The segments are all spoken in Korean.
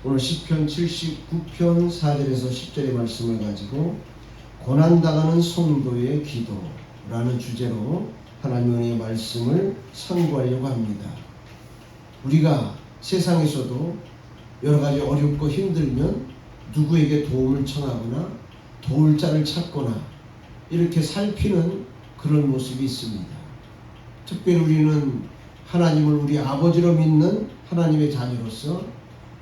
오늘 시편 79편 4절에서 10절의 말씀을 가지고 고난당하는 성도의 기도라는 주제로 하나님의 말씀을 상고하려고 합니다. 우리가 세상에서도 여러 가지 어렵고 힘들면 누구에게 도움을 청하거나 도울 자를 찾거나 이렇게 살피는 그런 모습이 있습니다. 특별히 우리는 하나님을 우리 아버지로 믿는 하나님의 자녀로서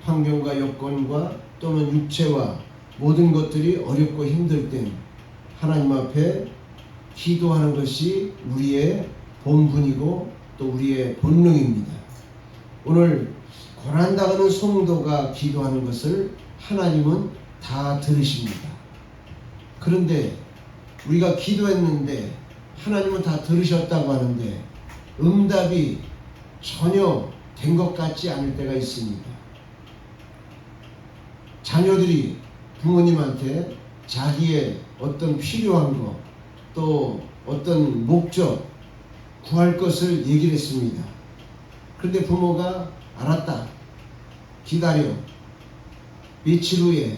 환경과 여건과 또는 육체와 모든 것들이 어렵고 힘들 땐 하나님 앞에 기도하는 것이 우리의 본분이고 또 우리의 본능입니다. 오늘 고난당하는 성도가 기도하는 것을 하나님은 다 들으십니다. 그런데 우리가 기도했는데 하나님은 다 들으셨다고 하는데 응답이 전혀 된 것 같지 않을 때가 있습니다. 자녀들이 부모님한테 자기의 어떤 필요한 것, 또 어떤 목적, 구할 것을 얘기를 했습니다. 그런데 부모가 알았다, 기다려, 며칠 후에,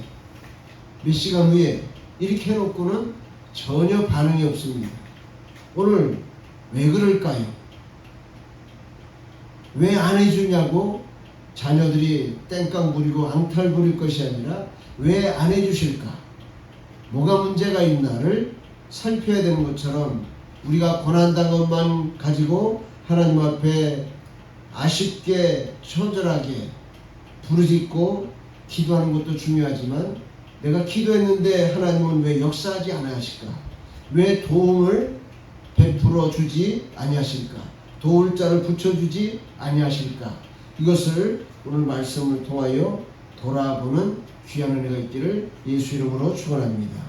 몇 시간 후에 이렇게 해놓고는 전혀 반응이 없습니다. 오늘 왜 그럴까요? 왜 안 해주냐고 자녀들이 땡깡 부리고 앙탈 부릴 것이 아니라 왜 안 해주실까? 뭐가 문제가 있나를 살펴야 되는 것처럼 우리가 고난당한 것만 가지고 하나님 앞에 아쉽게 처절하게 부르짖고 기도하는 것도 중요하지만 내가 기도했는데 하나님은 왜 역사하지 아니하실까? 왜 도움을 베풀어 주지 아니하실까? 도울 자를 붙여주지 아니하실까? 이것을 오늘 말씀을 통하여 돌아보는 귀한 은혜가 있기를 예수 이름으로 축원합니다.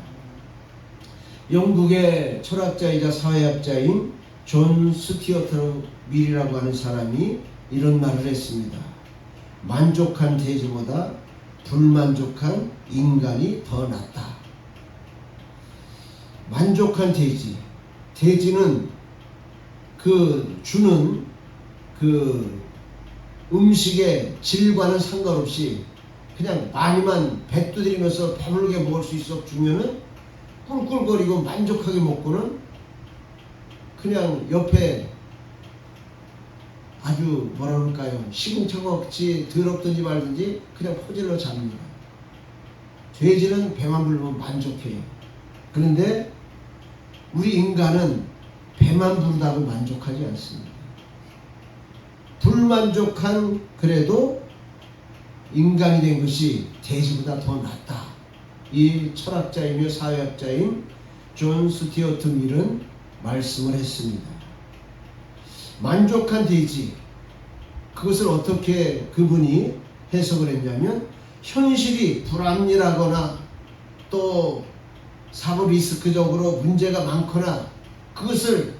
영국의 철학자이자 사회학자인 존 스튜어트 밀이라고 하는 사람이 이런 말을 했습니다. 만족한 돼지보다 불만족한 인간이 더 낫다. 만족한 돼지. 돼지는 주는 음식의 질과는 상관없이 그냥 많이만 배 두드리면서 배부르게 먹을 수 있어 주면은 꿀꿀거리고 만족하게 먹고는 그냥 옆에 아주 뭐라 그럴까요? 시궁창없이 더럽든지 말든지 그냥 포질러 잡니다. 돼지는 배만 부르면 만족해요. 그런데 우리 인간은 배만 부르다고 만족하지 않습니다. 불만족한 그래도 인간이 된 것이 돼지보다 더 낫다. 이 철학자이며 사회학자인 존 스튜어트 밀은 말씀을 했습니다. 만족한 돼지, 그것을 어떻게 그분이 해석을 했냐면 현실이 불합리하거나 또 사고 리스크적으로 문제가 많거나 그것을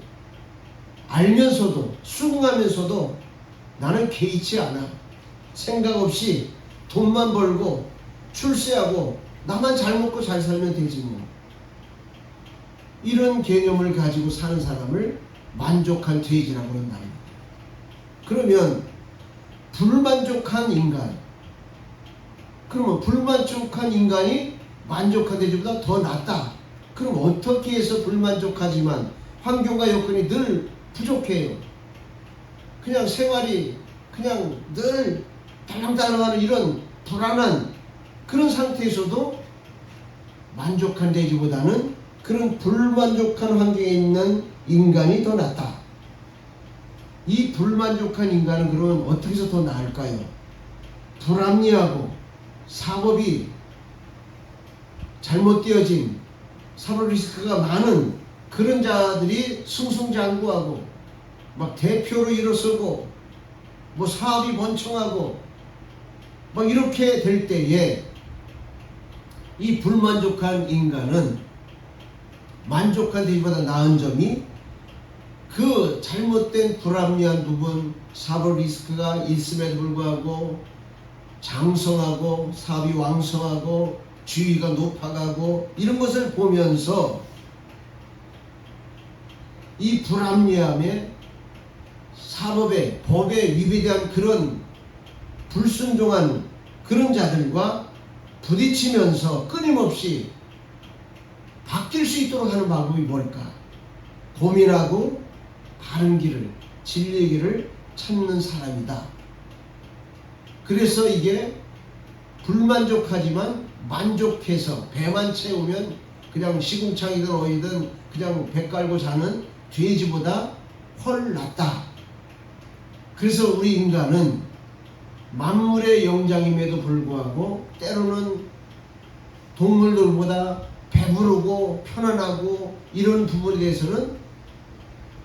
알면서도 수긍하면서도 나는 개의치 않아. 생각 없이 돈만 벌고 출세하고 나만 잘 먹고 잘 살면 되지 뭐. 이런 개념을 가지고 사는 사람을 만족한 돼지라고 하는 말입니다. 그러면 불만족한 인간, 그러면 불만족한 인간이 만족한 돼지보다 더 낫다. 그럼 어떻게 해서 불만족하지만 환경과 여건이 늘 부족해요. 그냥 생활이 그냥 늘 달랑달랑하는 이런 불안한 그런 상태에서도 만족한 돼지보다는 그런 불만족한 환경에 있는 인간이 더 낫다. 이 불만족한 인간은 그러면 어떻게 해서 더 나을까요? 불합리하고 사법이 잘못되어진 사법 리스크가 많은 그런 자들이 승승장구하고 막 대표로 일어서고 뭐 사업이 번창하고 막 이렇게 될 때에 이 불만족한 인간은 만족한 돼지보다 나은 점이 그 잘못된 불합리한 부분, 사법 리스크가 있음에도 불구하고 장성하고 사업이 왕성하고 지위가 높아가고 이런 것을 보면서 이 불합리함에 사법에 법에 위배된 그런 불순종한 그런 자들과 부딪히면서 끊임없이 바뀔 수 있도록 하는 방법이 뭘까? 고민하고 바른 길을, 진리의 길을 찾는 사람이다. 그래서 이게 불만족하지만 만족해서 배만 채우면 그냥 시궁창이든 어디든 그냥 배 깔고 자는 돼지보다 훨 낫다. 그래서 우리 인간은 만물의 영장임에도 불구하고 때로는 동물들보다 배부르고 편안하고 이런 부분에 대해서는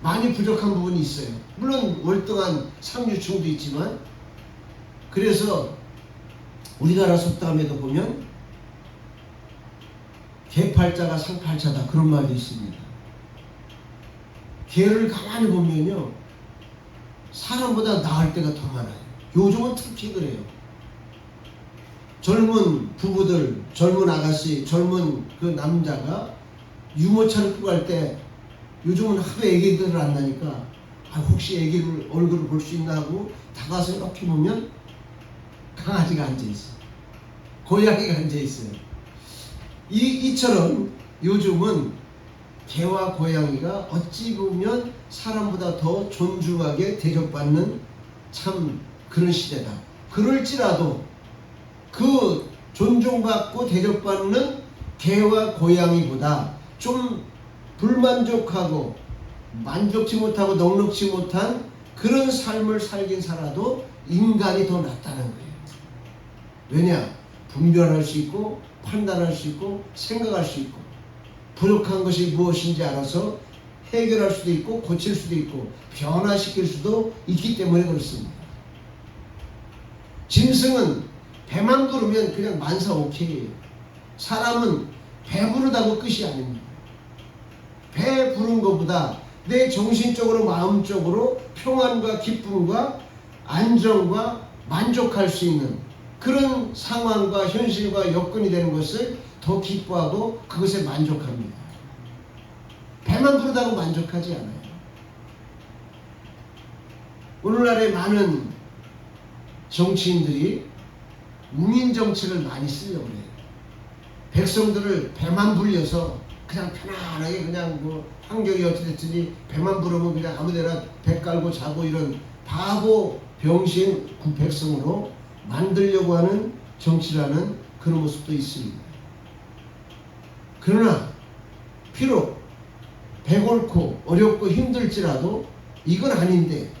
많이 부족한 부분이 있어요. 물론 월등한 상류층도 있지만, 그래서 우리나라 속담에도 보면 개팔자가 상팔자다 그런 말도 있습니다. 개를 가만히 보면요, 사람보다 나을 때가 더 많아요. 요즘은 특히 그래요. 젊은 부부들, 젊은 아가씨, 젊은 그 남자가 유모차를 끌고 갈 때 요즘은 하도 애기들을 안 나니까 혹시 애기를 얼굴을 볼 수 있나 하고 다가서 이렇게 보면 강아지가 앉아있어요. 고양이가 앉아있어요. 이처럼 요즘은 개와 고양이가 어찌 보면 사람보다 더 존중하게 대접받는 참 그런 시대다. 그럴지라도 그 존중받고 대접받는 개와 고양이보다 좀 불만족하고 만족치 못하고 넉넉지 못한 그런 삶을 살긴 살아도 인간이 더 낫다는 거예요. 왜냐? 분별할 수 있고 판단할 수 있고 생각할 수 있고 부족한 것이 무엇인지 알아서 해결할 수도 있고 고칠 수도 있고 변화시킬 수도 있기 때문에 그렇습니다. 짐승은 배만 부르면 그냥 만사오케이예요. 사람은 배부르다고 끝이 아닙니다. 배 부른 것보다 내 정신적으로 마음적으로 평안과 기쁨과 안정과 만족할 수 있는 그런 상황과 현실과 여건이 되는 것을 더 기뻐하고 그것에 만족합니다. 배만 부르다고 만족하지 않아요. 오늘날의 많은 정치인들이 우민 정책을 많이 쓰려고 해요. 백성들을 배만 불려서 그냥 편안하게 그냥 뭐 환경이 어찌됐든지 배만 부르면 그냥 아무데나 배 깔고 자고 이런 바보 병신 백성으로 만들려고 하는 정치라는 그런 모습도 있습니다. 그러나 비록 배골고 어렵고 힘들지라도 이건 아닌데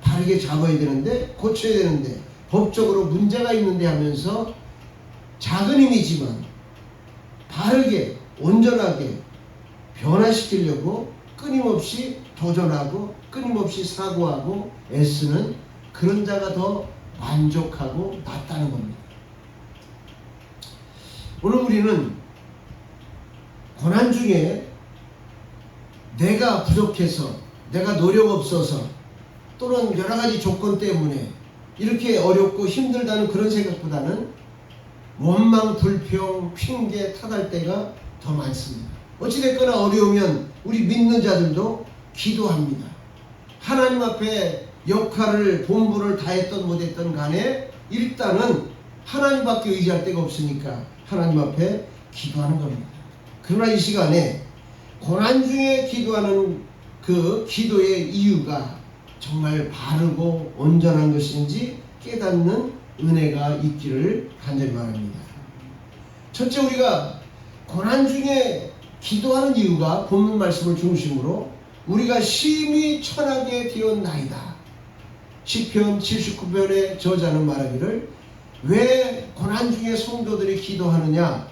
바르게 잡아야 되는데 고쳐야 되는데 법적으로 문제가 있는데 하면서 작은 힘이지만 바르게 온전하게 변화시키려고 끊임없이 도전하고 끊임없이 사고하고 애쓰는 그런 자가 더 만족하고 낫다는 겁니다. 오늘 우리는 고난 중에 내가 부족해서 내가 노력 없어서 또는 여러 가지 조건 때문에 이렇게 어렵고 힘들다는 그런 생각보다는 원망, 불평, 핑계, 탓할 때가 더 많습니다. 어찌됐거나 어려우면 우리 믿는 자들도 기도합니다. 하나님 앞에 역할을 본분을 다했던 못했던 간에 일단은 하나님밖에 의지할 데가 없으니까 하나님 앞에 기도하는 겁니다. 그러나 이 시간에 고난 중에 기도하는 그 기도의 이유가 정말 바르고 온전한 것인지 깨닫는 은혜가 있기를 간절히 바랍니다. 첫째, 우리가 고난 중에 기도하는 이유가 본문 말씀을 중심으로 우리가 심히 천하게 되었나이다. 시편 79편의 저자는 말하기를 왜 고난 중에 성도들이 기도하느냐?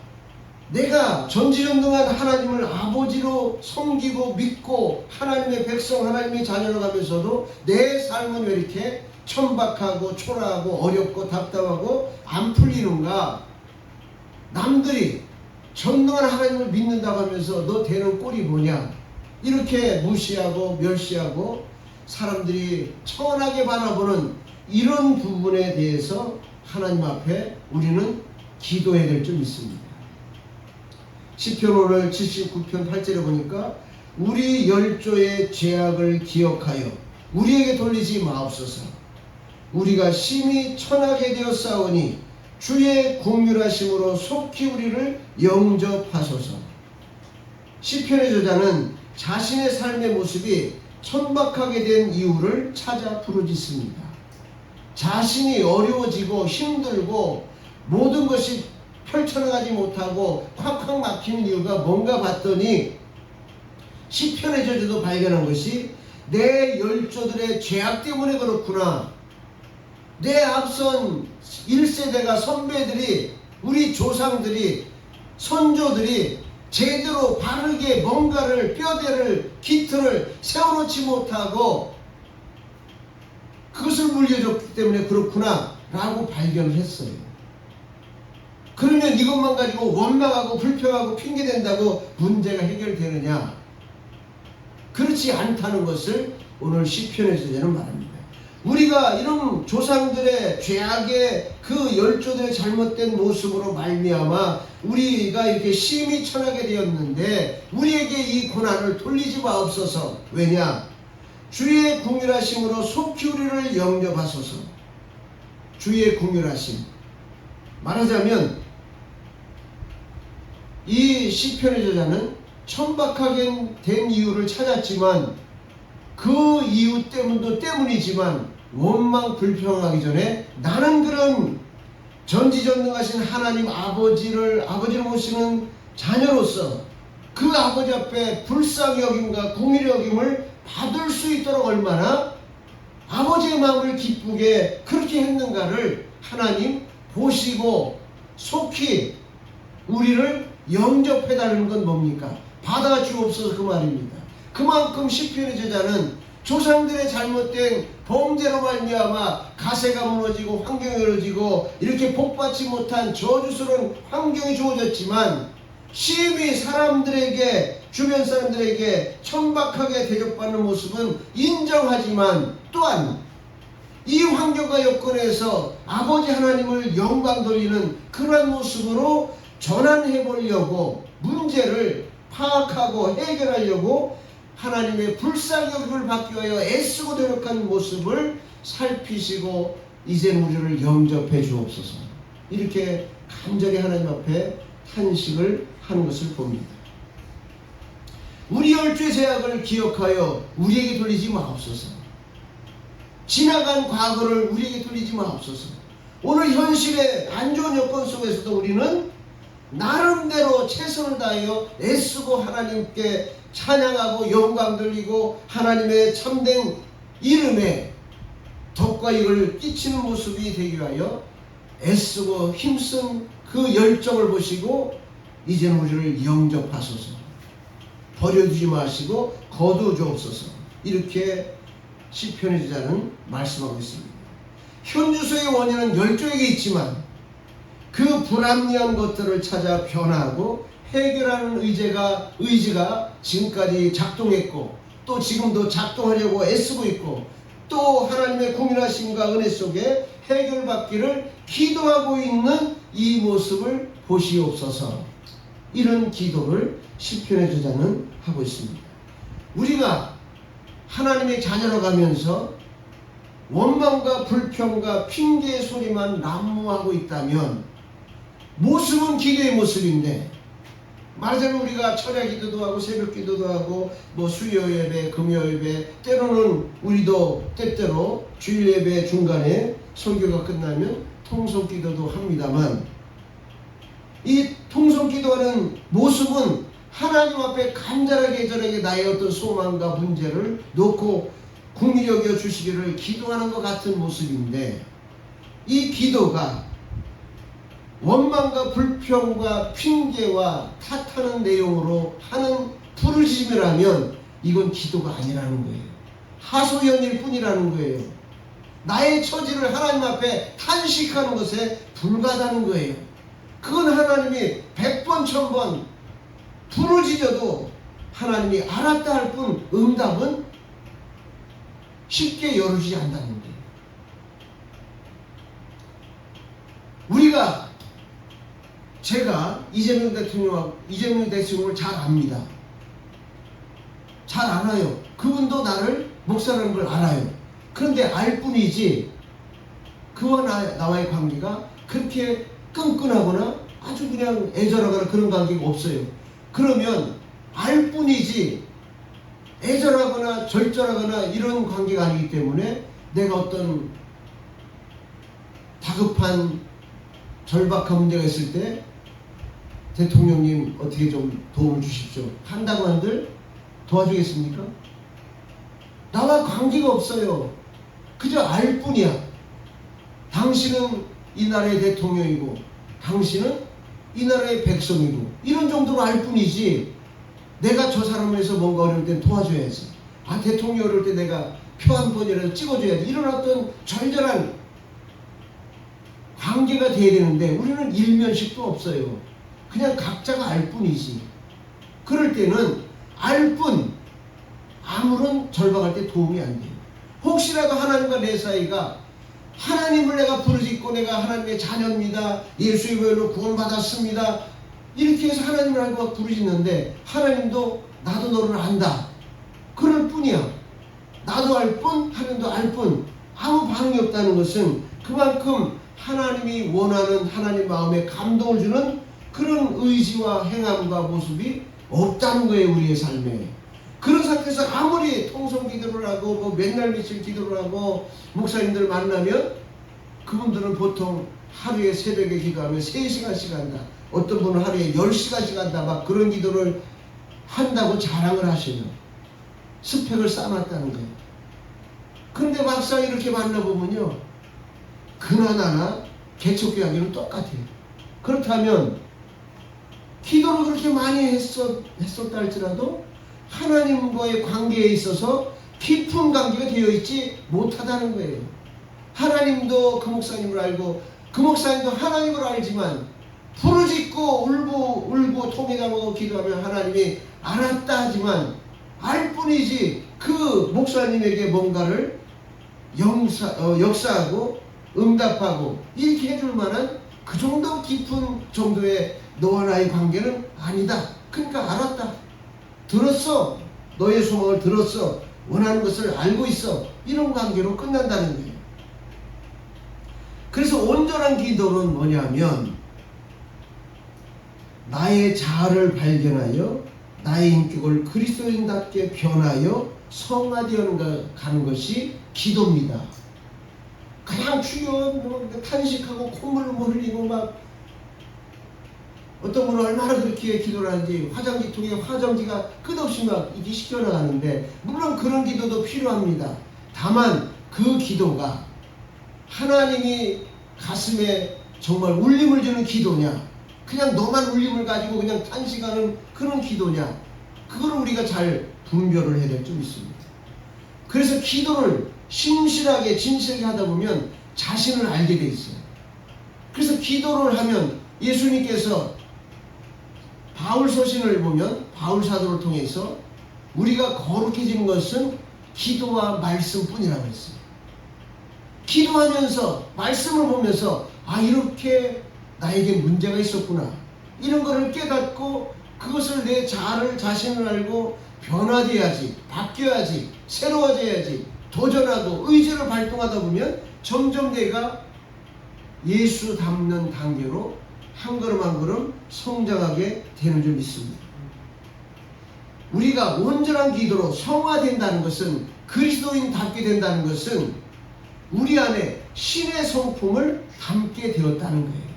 내가 전지전능한 하나님을 아버지로 섬기고 믿고 하나님의 백성, 하나님의 자녀로 가면서도 내 삶은 왜 이렇게 천박하고 초라하고 어렵고 답답하고 안 풀리는가? 남들이 전능한 하나님을 믿는다고 하면서 너 되는 꼴이 뭐냐? 이렇게 무시하고 멸시하고 사람들이 천하게 바라보는 이런 부분에 대해서 하나님 앞에 우리는 기도해야 될 점 있습니다. 시편 오늘 79편 8절에 보니까 우리 열조의 죄악을 기억하여 우리에게 돌리지 마옵소서. 우리가 심히 천하게 되었사오니 주의 긍휼하심으로 속히 우리를 영접하소서. 시편의 저자는 자신의 삶의 모습이 천박하게 된 이유를 찾아 부르짖습니다. 자신이 어려워지고 힘들고 모든 것이 펼쳐나가지 못하고 콱콱 막히는 이유가 뭔가 봤더니 시편의 저자도 발견한 것이 내 열조들의 죄악 때문에 그렇구나. 내 앞선 1세대가 선배들이 우리 조상들이 선조들이 제대로 바르게 뭔가를 뼈대를 기틀을 세워놓지 못하고 그것을 물려줬기 때문에 그렇구나 라고 발견을 했어요. 그러면 이것만 가지고 원망하고 불평하고 핑계댄다고 문제가 해결되느냐? 그렇지 않다는 것을 오늘 시편의 저자는 말합니다. 우리가 이런 조상들의 죄악의 그 열조들의 잘못된 모습으로 말미암아 우리가 이렇게 심히 처하게 되었는데 우리에게 이 고난을 돌리지 마옵소서. 왜냐? 주의 긍휼하심으로 속히 우리를 영접하소서. 주의 긍휼하심. 말하자면 이 시편의 저자는 천박하게 된 이유를 찾았지만 그 이유 때문이지만 원망 불평하기 전에 나는 그런 전지전능하신 하나님 아버지를 모시는 자녀로서 그 아버지 앞에 불쌍히 여김과 긍휼히 여김을 받을 수 있도록 얼마나 아버지의 마음을 기쁘게 그렇게 했는가를 하나님 보시고 속히 우리를 영접해달라는 건 뭡니까? 받아주옵소서 그 말입니다. 그만큼 시편의 저자는 조상들의 잘못된 범죄로 말미암아 가세가 무너지고 환경이 무너지고 이렇게 복받지 못한 저주스러운 환경이 주어졌지만 심히 사람들에게 주변 사람들에게 천박하게 대접받는 모습은 인정하지만 또한 이 환경과 여건에서 아버지 하나님을 영광 돌리는 그러한 모습으로 전환해 보려고 문제를 파악하고 해결하려고 하나님의 불쌍히 여김을 받기 위하여 애쓰고 노력한 모습을 살피시고 이제 우리를 영접해 주옵소서. 이렇게 간절히 하나님 앞에 탄식을 하는 것을 봅니다. 우리 열주의 죄악을 기억하여 우리에게 돌리지 마옵소서. 지나간 과거를 우리에게 돌리지 마옵소서. 오늘 현실의 안 좋은 여건 속에서도 우리는 나름대로 최선을 다하여 애쓰고 하나님께 찬양하고 영광 돌리고 하나님의 참된 이름에 덕과 이익을 끼치는 모습이 되기 위하여 애쓰고 힘쓴 그 열정을 보시고 이제는 우리를 영접하소서. 버려두지 마시고 거두어 주옵소서. 이렇게 시편의 저자는 말씀하고 있습니다. 현주소의 원인은 열조에게 있지만 그 불합리한 것들을 찾아 변화하고 해결하는 의지가 지금까지 작동했고 또 지금도 작동하려고 애쓰고 있고 또 하나님의 긍휼하심과 은혜 속에 해결받기를 기도하고 있는 이 모습을 보시옵소서. 이런 기도를 시편의 저자는 하고 있습니다. 우리가 하나님의 자녀로 가면서 원망과 불평과 핑계의 소리만 난무하고 있다면 모습은 기도의 모습인데 말하자면 우리가 철야 기도도 하고 새벽 기도도 하고 수요 예배, 금요 예배 때로는 우리도 때때로 주일 예배 중간에 설교가 끝나면 통성 기도도 합니다만 이 통성 기도하는 모습은 하나님 앞에 간절하게 저에게 나의 어떤 소망과 문제를 놓고 긍휼히 여겨 주시기를 기도하는 것 같은 모습인데 이 기도가 원망과 불평과 핑계와 탓하는 내용으로 하는 부르짖음이라면 이건 기도가 아니라는 거예요. 하소연일 뿐이라는 거예요. 나의 처지를 하나님 앞에 탄식하는 것에 불과하다는 거예요. 그건 하나님이 100번 1000번 부르짖어도 하나님이 알았다 할 뿐 응답은 쉽게 열어주지 않는다는 거예요. 제가 이재명 대통령을 잘 압니다. 잘 알아요. 그분도 나를 목사라는 걸 알아요. 그런데 알 뿐이지 그와 나와의 관계가 그렇게 끈끈하거나 아주 그냥 애절하거나 그런 관계가 없어요. 그러면 알 뿐이지 애절하거나 절절하거나 이런 관계가 아니기 때문에 내가 어떤 다급한 절박한 문제가 있을 때 대통령님 어떻게 좀 도움을 주십시오 한다고 한들 도와주겠습니까? 나와 관계가 없어요. 그저 알 뿐이야. 당신은 이 나라의 대통령이고 당신은 이 나라의 백성이고 이런 정도로 알 뿐이지 내가 저 사람을 위해서 뭔가 어려울 땐 도와줘야지. 대통령 어려울 때 내가 표 한 번이라도 찍어줘야지. 이런 어떤 절절한 관계가 돼야 되는데 우리는 일면식도 없어요. 그냥 각자가 알 뿐이지. 그럴 때는 알 뿐 아무런 절박할 때 도움이 안 돼요. 혹시라도 하나님과 내 사이가 하나님을 내가 부르짖고 내가 하나님의 자녀입니다. 예수의 보혈로 구원받았습니다. 이렇게 해서 하나님을 알고 부르짖는데 하나님도 나도 너를 안다. 그럴 뿐이야. 나도 알 뿐, 하나님도 알 뿐. 아무 반응이 없다는 것은 그만큼 하나님이 원하는 하나님 마음에 감동을 주는 그런 의지와 행함과 모습이 없다는 거예요. 우리의 삶에. 그런 상태에서 아무리 통성 기도를 하고 맨날 며칠 기도를 하고 목사님들 만나면 그분들은 보통 하루에 새벽에 기도하면 3시간씩 한다. 어떤 분은 하루에 10시간씩 한다. 막 그런 기도를 한다고 자랑을 하시는 스펙을 쌓아놨다는 거예요. 그런데 막상 이렇게 만나보면요. 그나저나 개척교회하기는 똑같아요. 그렇다면 기도를 그렇게 많이 했었다 할지라도 하나님과의 관계에 있어서 깊은 관계가 되어 있지 못하다는 거예요. 하나님도 그 목사님을 알고 그 목사님도 하나님을 알지만 부르짖고 울고 통회장하고 기도하면 하나님이 알았다 하지만 알 뿐이지 그 목사님에게 뭔가를 역사하고 응답하고 이렇게 해줄 만한 그 정도 깊은 정도의 너와 나의 관계는 아니다. 그러니까 알았다. 들었어. 너의 소망을 들었어. 원하는 것을 알고 있어. 이런 관계로 끝난다는 거예요. 그래서 온전한 기도는 뭐냐면 나의 자아를 발견하여 나의 인격을 그리스도인답게 변하여 성화되어 가는 것이 기도입니다. 그냥 주여 탄식하고 콧물을 흘리고 막 어떤 분은 얼마나 그렇게 기도를 하는지 화장지통에 화장지가 끝없이 막 이렇게 시켜나가는데 물론 그런 기도도 필요합니다. 다만 그 기도가 하나님이 가슴에 정말 울림을 주는 기도냐 그냥 너만 울림을 가지고 그냥 탄식하는 그런 기도냐 그걸 우리가 잘 분별을 해야 될 점 있습니다. 그래서 기도를 심실하게 진실하게 하다 보면 자신을 알게 돼 있어요. 그래서 기도를 하면 예수님께서 바울 서신을 보면 바울 사도를 통해서 우리가 거룩해지는 것은 기도와 말씀뿐이라고 했어요. 기도하면서 말씀을 보면서 이렇게 나에게 문제가 있었구나 이런 것을 깨닫고 그것을 내 자신을 알고 변화돼야지 바뀌어야지 새로워져야지 도전하고 의지를 발동하다 보면 점점 내가 예수 닮는 단계로 한 걸음 한 걸음 성장하게 되는 줄 믿습니다. 우리가 온전한 기도로 성화된다는 것은 그리스도인답게 된다는 것은 우리 안에 신의 성품을 담게 되었다는 거예요.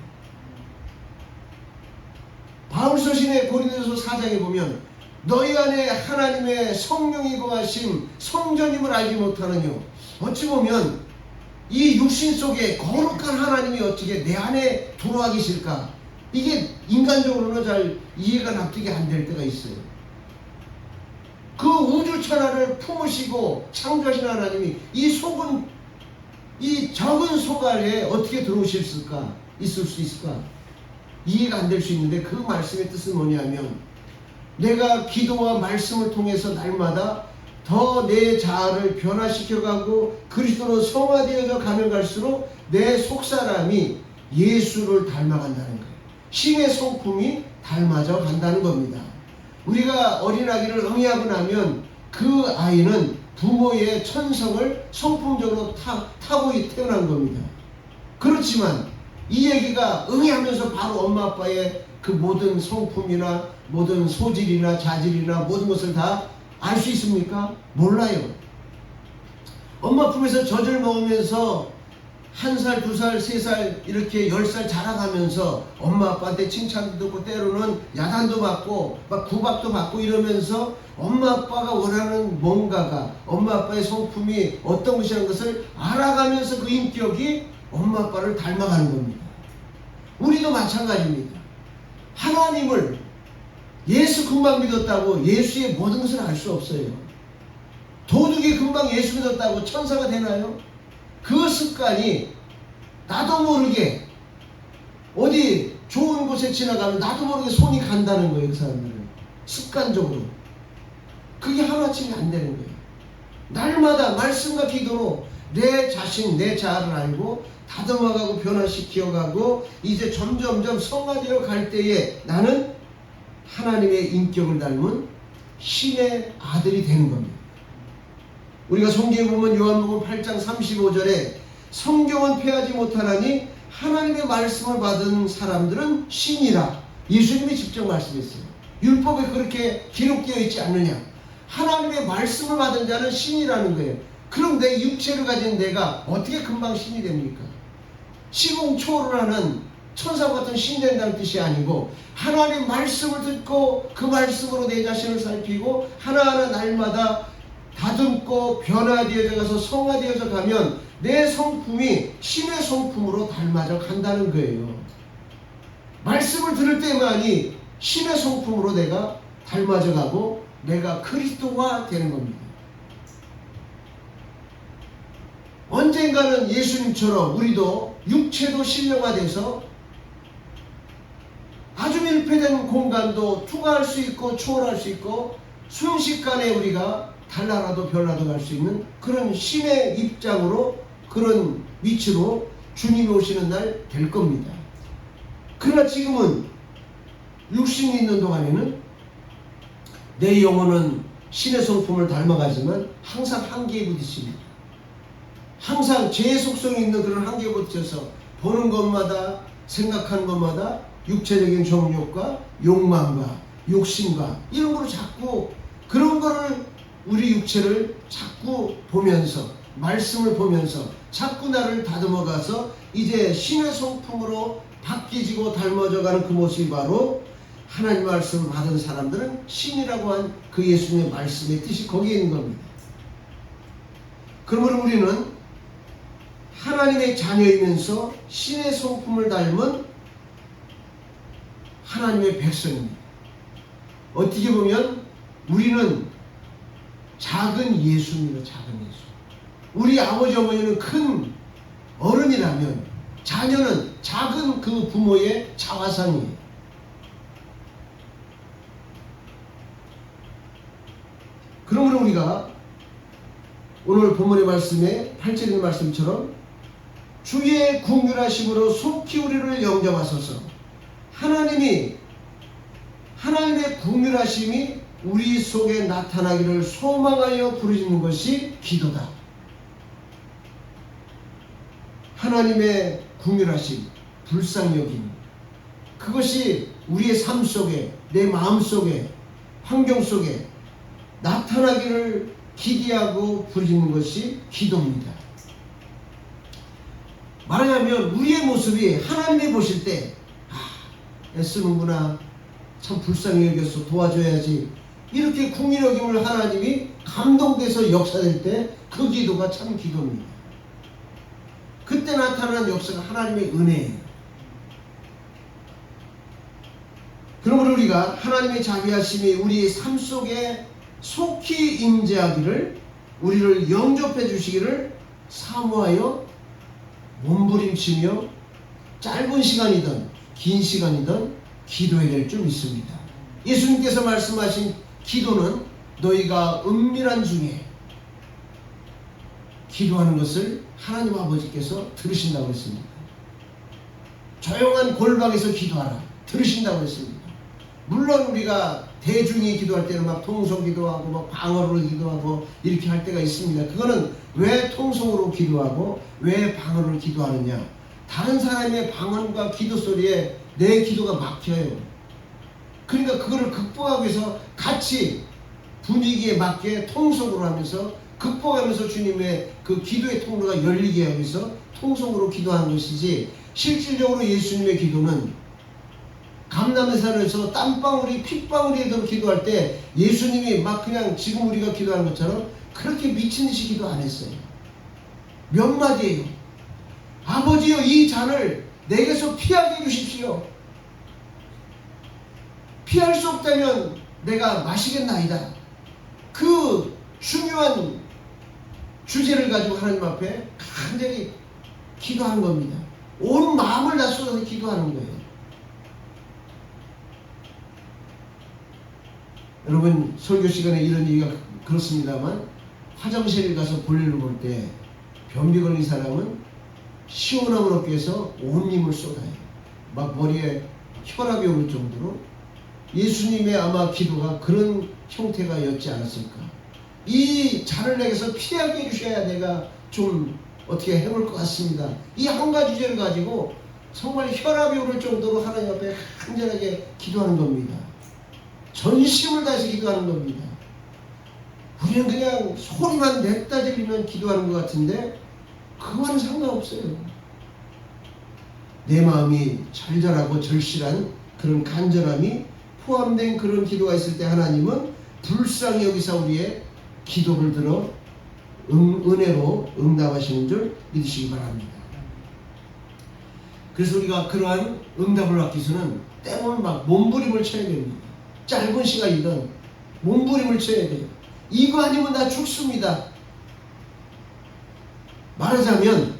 바울서신의 고린도서 4장에 보면 너희 안에 하나님의 성령이 거하심 성전임을 알지 못하느냐. 어찌 보면 이 육신 속에 거룩한 하나님이 어떻게 내 안에 들어와 계실까? 이게 인간적으로는 잘 이해가 납득이 안 될 때가 있어요. 그 우주 천하를 품으시고 창조하신 하나님이 이 적은 속 안에 어떻게 들어오실 수 있을까? 이해가 안 될 수 있는데 그 말씀의 뜻은 뭐냐면 내가 기도와 말씀을 통해서 날마다 더 내 자아를 변화시켜가고 그리스도로 성화되어져 가면 갈수록 내 속사람이 예수를 닮아간다는 거예요. 신의 성품이 닮아져 간다는 겁니다. 우리가 어린아기를 응애하고 나면 그 아이는 부모의 천성을 성품적으로 타고 태어난 겁니다. 그렇지만 이 얘기가 응해하면서 바로 엄마 아빠의 그 모든 성품이나 모든 소질이나 자질이나 모든 것을 다 알 수 있습니까? 몰라요. 엄마 품에서 젖을 먹으면서 1살, 2살, 3살 이렇게 10살 자라가면서 엄마 아빠한테 칭찬도 듣고 때로는 야단도 받고 막 구박도 받고 이러면서 엄마 아빠가 원하는 뭔가가 엄마 아빠의 성품이 어떤 것이라는 것을 알아가면서 그 인격이 엄마 아빠를 닮아가는 겁니다. 우리도 마찬가지입니다. 하나님을 예수 금방 믿었다고 예수의 모든 것을 알 수 없어요. 도둑이 금방 예수 믿었다고 천사가 되나요? 그 습관이 나도 모르게 어디 좋은 곳에 지나가면 나도 모르게 손이 간다는 거예요. 그 사람들은 습관적으로. 그게 하루아침에 안 되는 거예요. 날마다 말씀과 기도로 내 자신, 내 자아를 알고 다듬어가고 변화시켜가고 이제 점점점 성화되어 갈 때에 나는 하나님의 인격을 닮은 신의 아들이 되는 겁니다. 우리가 성경에 보면 요한복음 8장 35절에 성경은 폐하지 못하나니 하나님의 말씀을 받은 사람들은 신이라 예수님이 직접 말씀했어요. 율법에 그렇게 기록되어 있지 않느냐. 하나님의 말씀을 받은 자는 신이라는 거예요. 그럼 내 육체를 가진 내가 어떻게 금방 신이 됩니까? 시공초월하는 천사 같은 신이 된다는 뜻이 아니고 하나님 말씀을 듣고 그 말씀으로 내 자신을 살피고 하나하나 날마다 다듬고 변화되어져 가서 성화되어져 가면 내 성품이 신의 성품으로 닮아져 간다는 거예요. 말씀을 들을 때만이 신의 성품으로 내가 닮아져 가고 내가 그리스도가 되는 겁니다. 언젠가는 예수님처럼 우리도 육체도 신령화돼서 아주 밀폐된 공간도 투과할 수 있고 초월할 수 있고 순식간에 우리가 달나라도 별나라도 갈 수 있는 그런 신의 입장으로 그런 위치로 주님이 오시는 날 될 겁니다. 그러나 지금은 육신이 있는 동안에는 내 영혼은 신의 성품을 닮아가지만 항상 한계에 부딪힙니다. 항상 죄의 속성이 있는 그런 한계에 부딪혀서 보는 것마다 생각하는 것마다 육체적인 정욕과 욕망과 욕심과 이런 거로 자꾸 그런 거를 우리 육체를 자꾸 보면서 말씀을 보면서 자꾸 나를 다듬어가서 이제 신의 성품으로 바뀌지고 닮아져가는 그 모습이 바로 하나님 말씀을 받은 사람들은 신이라고 한 그 예수님의 말씀의 뜻이 거기에 있는 겁니다. 그러므로 우리는 하나님의 자녀이면서 신의 성품을 닮은 하나님의 백성입니다. 어떻게 보면 우리는 작은 예수입니다. 작은 예수. 우리 아버지 어머니는 큰 어른이라면 자녀는 작은 그 부모의 자화상이에요. 그러므로 우리가 오늘 본문의 말씀에 8절의 말씀처럼 주의 긍휼하심으로 속히 우리를 영접하소서. 하나님의 긍휼하심이 우리 속에 나타나기를 소망하여 부르짖는 것이 기도다. 하나님의 긍휼하심, 불쌍여김, 그것이 우리의 삶 속에, 내 마음 속에, 환경 속에 나타나기를 기대하고 부르짖는 것이 기도입니다. 말하자면 우리의 모습이 하나님이 보실 때 애쓰는구나, 참 불쌍히 여겨서 도와줘야지, 이렇게 긍휼히 여김을 하나님이 감동돼서 역사될 때 그 기도가 참 기도입니다. 그때 나타나는 역사가 하나님의 은혜예요. 그러므로 우리가 하나님의 자비하심이 우리 삶 속에 속히 임재하기를, 우리를 영접해 주시기를 사모하여 몸부림치며 짧은 시간이든 긴 시간이든 기도해야 될 줄 믿습니다. 예수님께서 말씀하신 기도는 너희가 은밀한 중에 기도하는 것을 하나님 아버지께서 들으신다고 했습니다. 조용한 골방에서 기도하라, 들으신다고 했습니다. 물론 우리가 대중이 기도할 때는 막 통성 기도하고 막 방언으로 기도하고 이렇게 할 때가 있습니다. 그거는 왜 통성으로 기도하고 왜 방언으로 기도하느냐? 다른 사람의 방언과 기도 소리에 내 기도가 막혀요. 그러니까 그거를 극복하기 위해서 같이 분위기에 맞게 통성으로 하면서 극복하면서 주님의 그 기도의 통로가 열리게 하기 위해서 통성으로 기도하는 것이지, 실질적으로 예수님의 기도는 감람산에서 땀방울이 핏방울이 기도할 때 예수님이 막 그냥 지금 우리가 기도하는 것처럼 그렇게 미친 듯이 기도 안 했어요. 몇 마디예요. 아버지여, 이 잔을 내게서 피하게 해주십시오. 피할 수 없다면 내가 마시겠나이다. 그 중요한 주제를 가지고 하나님 앞에 간절히 기도하는 겁니다. 온 마음을 다 쏟아서 기도하는 거예요. 여러분, 설교 시간에 이런 얘기가 그렇습니다만, 화장실에 가서 볼일을 볼 때 변비 걸린 사람은 시원함을 얻기 위해서 온 힘을 쏟아요. 막 머리에 혈압이 오를 정도로. 예수님의 아마 기도가 그런 형태가였지 않았을까. 이 잔을 내게서 피하게 해주셔야 내가 좀 어떻게 해볼 것 같습니다. 이 한 가지 주제를 가지고 정말 혈압이 오를 정도로 하나님 앞에 간절하게 기도하는 겁니다. 전심을 다해서 기도하는 겁니다. 우리는 그냥 소리만 냈다 들리면 기도하는 것 같은데 그거와는 상관없어요. 내 마음이 절절하고 절실한 그런 간절함이 포함된 그런 기도가 있을 때 하나님은 불쌍히 여기서 우리의 기도를 들어 은혜로 응답하시는 줄 믿으시기 바랍니다. 그래서 우리가 그러한 응답을 받기 위해서는 때로는 막 몸부림을 쳐야 됩니다. 짧은 시간이든 몸부림을 쳐야 돼요. 이거 아니면 나 죽습니다. 말하자면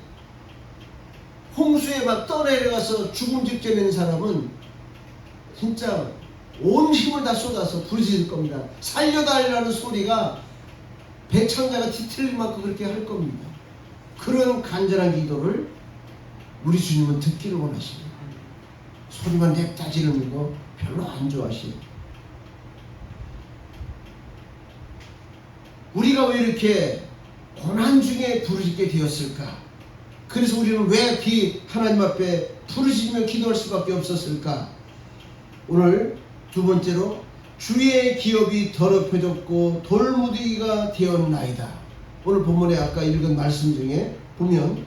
홍수에 막 떠내려가서 죽음 직전에 있는 사람은 진짜 온 힘을 다 쏟아서 부르짖을 겁니다. 살려달라는 소리가 배창자가 뒤틀릴 만큼 그렇게 할 겁니다. 그런 간절한 기도를 우리 주님은 듣기를 원하십니다. 소리만 냅다 지르는 거 별로 안 좋아하시요. 우리가 왜 이렇게 고난 중에 부르짖게 되었을까? 그래서 우리는 왜 하나님 앞에 부르짖으며 기도할 수밖에 없었을까? 오늘 두 번째로, 주의 기업이 더럽혀졌고 돌무더기가 되었나이다. 오늘 본문에 아까 읽은 말씀 중에 보면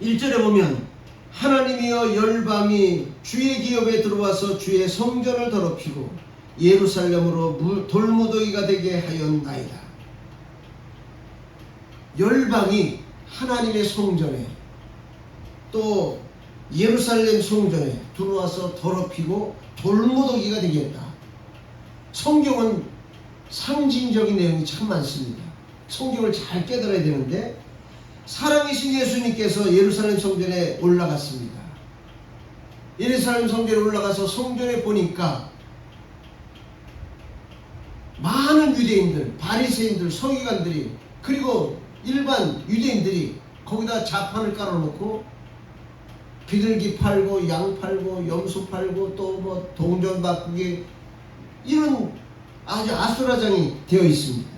1절에 보면 하나님이여, 열방이 주의 기업에 들어와서 주의 성전을 더럽히고 예루살렘으로 돌무더기가 되게 하였나이다. 열방이 하나님의 성전에 또 예루살렘 성전에 들어와서 더럽히고 돌무더기가 되겠다. 성경은 상징적인 내용이 참 많습니다. 성경을 잘 깨달아야 되는데, 사랑이신 예수님께서 예루살렘 성전에 올라갔습니다. 예루살렘 성전에 올라가서 성전에 보니까 많은 유대인들, 바리새인들, 서기관들이, 그리고 일반 유대인들이 거기다 자판을 깔아놓고 비둘기 팔고 양 팔고 염소 팔고 또 뭐 동전 바꾸기, 이런 아주 아수라장이 되어 있습니다.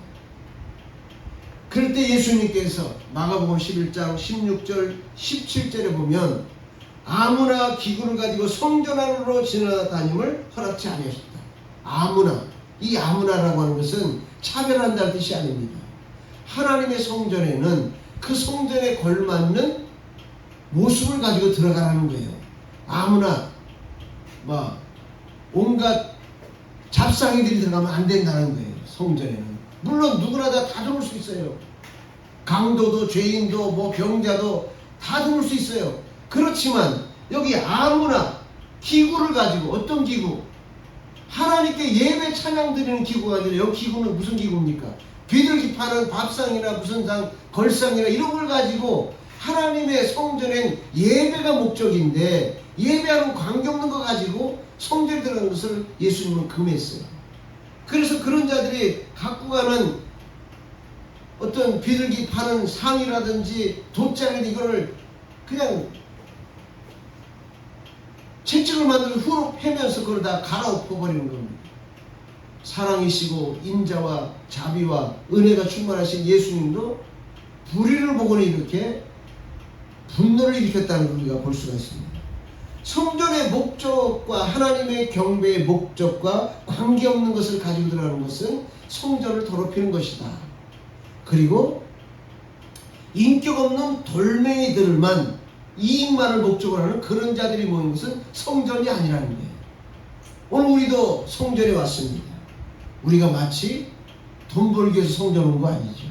그럴 때 예수님께서 마가복음 11장 16절 17절에 보면 아무나 기구를 가지고 성전 안으로 지나다님을 허락지 아니하셨다. 아무나, 이 아무나라고 하는 것은 차별한다는 뜻이 아닙니다. 하나님의 성전에는 그 성전에 걸맞는 모습을 가지고 들어가라는 거예요. 아무나 뭐 온갖 잡상이들이 들어가면 안 된다는 거예요. 성전에는 물론 누구나 다 들어올 수 있어요. 강도도 죄인도 뭐 병자도 다 들어올 수 있어요. 그렇지만 여기 아무나 기구를 가지고, 어떤 기구? 하나님께 예배 찬양 드리는 기구가 아니라 여기 기구는 무슨 기구입니까? 비둘기 파는 밥상이나 무슨 상, 걸상이나 이런 걸 가지고, 하나님의 성전엔 예배가 목적인데 예배하는 관계 없는 거 가지고 성전에 들어가는 것을 예수님은 금했어요. 그래서 그런 자들이 갖고 가는 어떤 비둘기 파는 상이라든지 돗자리, 이거를 그냥 채찍을 만들어 후로 패면서 그걸 다 갈아엎어 버리는 겁니다. 사랑이시고 인자와 자비와 은혜가 충만하신 예수님도 불의를 보고는 이렇게 분노를 일으켰다는 걸 우리가 볼 수가 있습니다. 성전의 목적과 하나님의 경배의 목적과 관계없는 것을 가지고 들어가는 것은 성전을 더럽히는 것이다. 그리고 인격 없는 돌멩이들만 이익만을 목적으로 하는 그런 자들이 모인 것은 성전이 아니라는 거예요. 오늘 우리도 성전에 왔습니다. 우리가 마치 돈 벌기 위해서 성전 온 거 아니죠.